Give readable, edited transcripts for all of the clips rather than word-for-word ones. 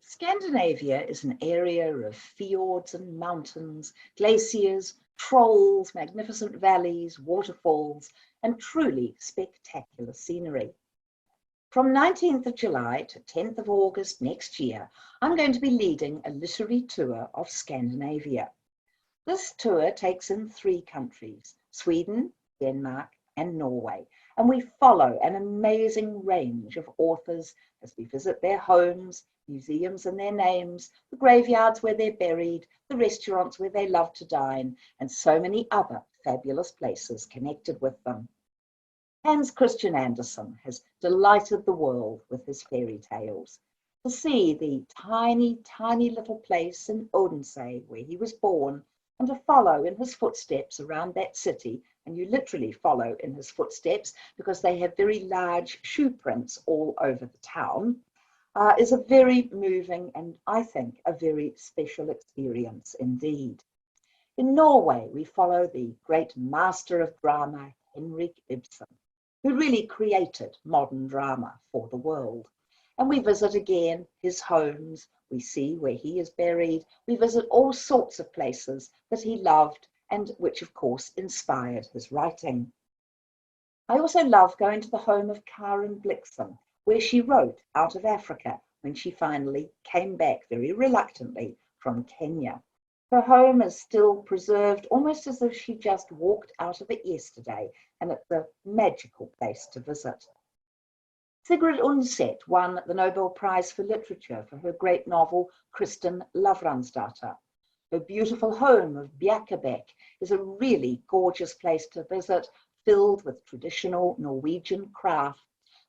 Scandinavia is an area of fjords and mountains, glaciers, trolls, magnificent valleys, waterfalls, and truly spectacular scenery. From 19th of July to 10th of August next year, I'm going to be leading a literary tour of Scandinavia. This tour takes in 3 countries, Sweden, Denmark, and Norway, and we follow an amazing range of authors as we visit their homes, museums and their names, the graveyards where they're buried, the restaurants where they love to dine, and so many other fabulous places connected with them. Hans Christian Andersen has delighted the world with his fairy tales. To see the tiny, tiny little place in Undset where he was born, and to follow in his footsteps around that city, and you literally follow in his footsteps because they have very large shoe prints all over the town, is a very moving and I think a very special experience indeed. In Norway, we follow the great master of drama, Henrik Ibsen, who really created modern drama for the world. And we visit again his homes, we see where he is buried, we visit all sorts of places that he loved and which of course inspired his writing. I also love going to the home of Karen Blixen, where she wrote out of Africa when she finally came back very reluctantly from Kenya. Her home is still preserved almost as if she just walked out of it yesterday, and it's a magical place to visit. Sigrid Undset won the Nobel Prize for Literature for her great novel Kristin Lavransdatter. Her beautiful home of Bjerkebæk is a really gorgeous place to visit, filled with traditional Norwegian craft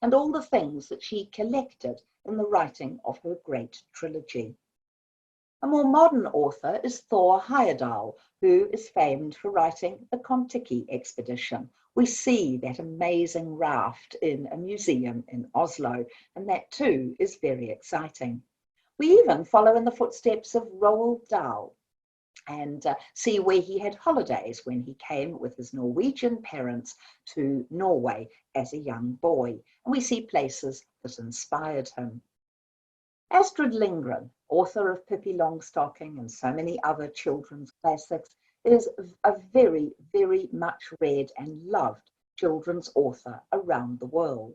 and all the things that she collected in the writing of her great trilogy. A more modern author is Thor Heyerdahl, who is famed for writing the Kon-Tiki expedition. We see that amazing raft in a museum in Oslo, and that too is very exciting. We even follow in the footsteps of Roald Dahl and see where he had holidays when he came with his Norwegian parents to Norway as a young boy. And we see places that inspired him. Astrid Lindgren, author of Pippi Longstocking and so many other children's classics, is a very, very much read and loved children's author around the world.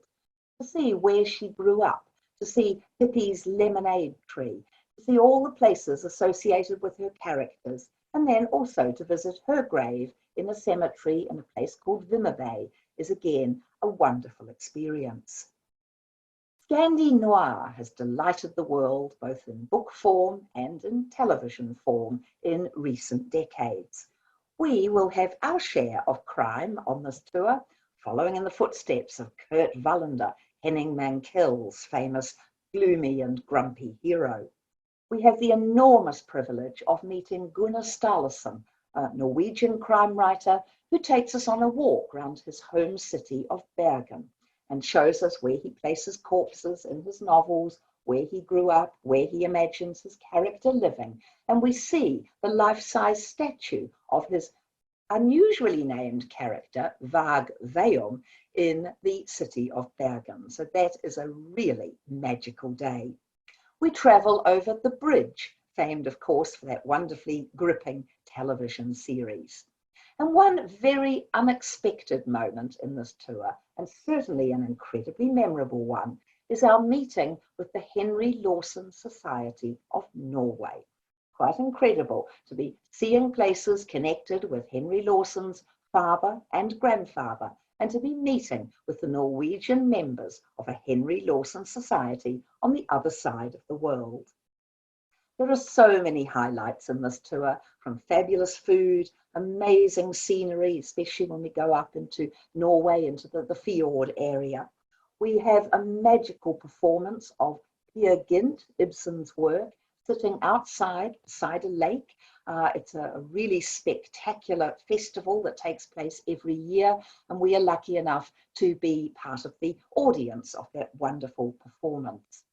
To see where she grew up, to see Pippi's lemonade tree, to see all the places associated with her characters, and then also to visit her grave in a cemetery in a place called Vimmerby is again a wonderful experience. Scandi Noir has delighted the world both in book form and in television form in recent decades. We will have our share of crime on this tour, following in the footsteps of Kurt Wallander, Henning Mankell's famous gloomy and grumpy hero. We have the enormous privilege of meeting Gunnar Staalesen, a Norwegian crime writer who takes us on a walk around his home city of Bergen and shows us where he places corpses in his novels, where he grew up, where he imagines his character living, and we see the life-size statue of his unusually named character, Vag Veum, in the city of Bergen. So that is a really magical day. We travel over the bridge, famed, of course, for that wonderfully gripping television series. And one very unexpected moment in this tour, and certainly an incredibly memorable one, is our meeting with the Henry Lawson Society of Norway. Quite incredible to be seeing places connected with Henry Lawson's father and grandfather, and to be meeting with the Norwegian members of a Henry Lawson Society on the other side of the world. There are so many highlights in this tour, from fabulous food, amazing scenery, especially when we go up into Norway, into the fjord area. We have a magical performance of Peer Gynt, Ibsen's work, sitting outside beside a lake. It's a really spectacular festival that takes place every year, and we are lucky enough to be part of the audience of that wonderful performance.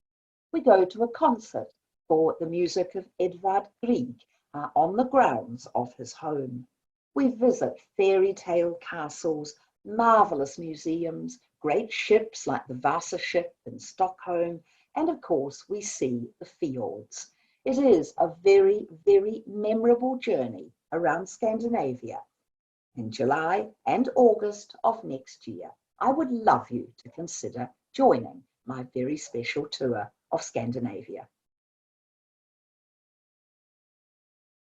We go to a concert for the music of Edvard Grieg on the grounds of his home. We visit fairy tale castles, marvelous museums, great ships like the Vasa ship in Stockholm, And of course, we see the fjords. It is a very, very memorable journey around Scandinavia. In July and August of next year, I would love you to consider joining my very special tour of Scandinavia.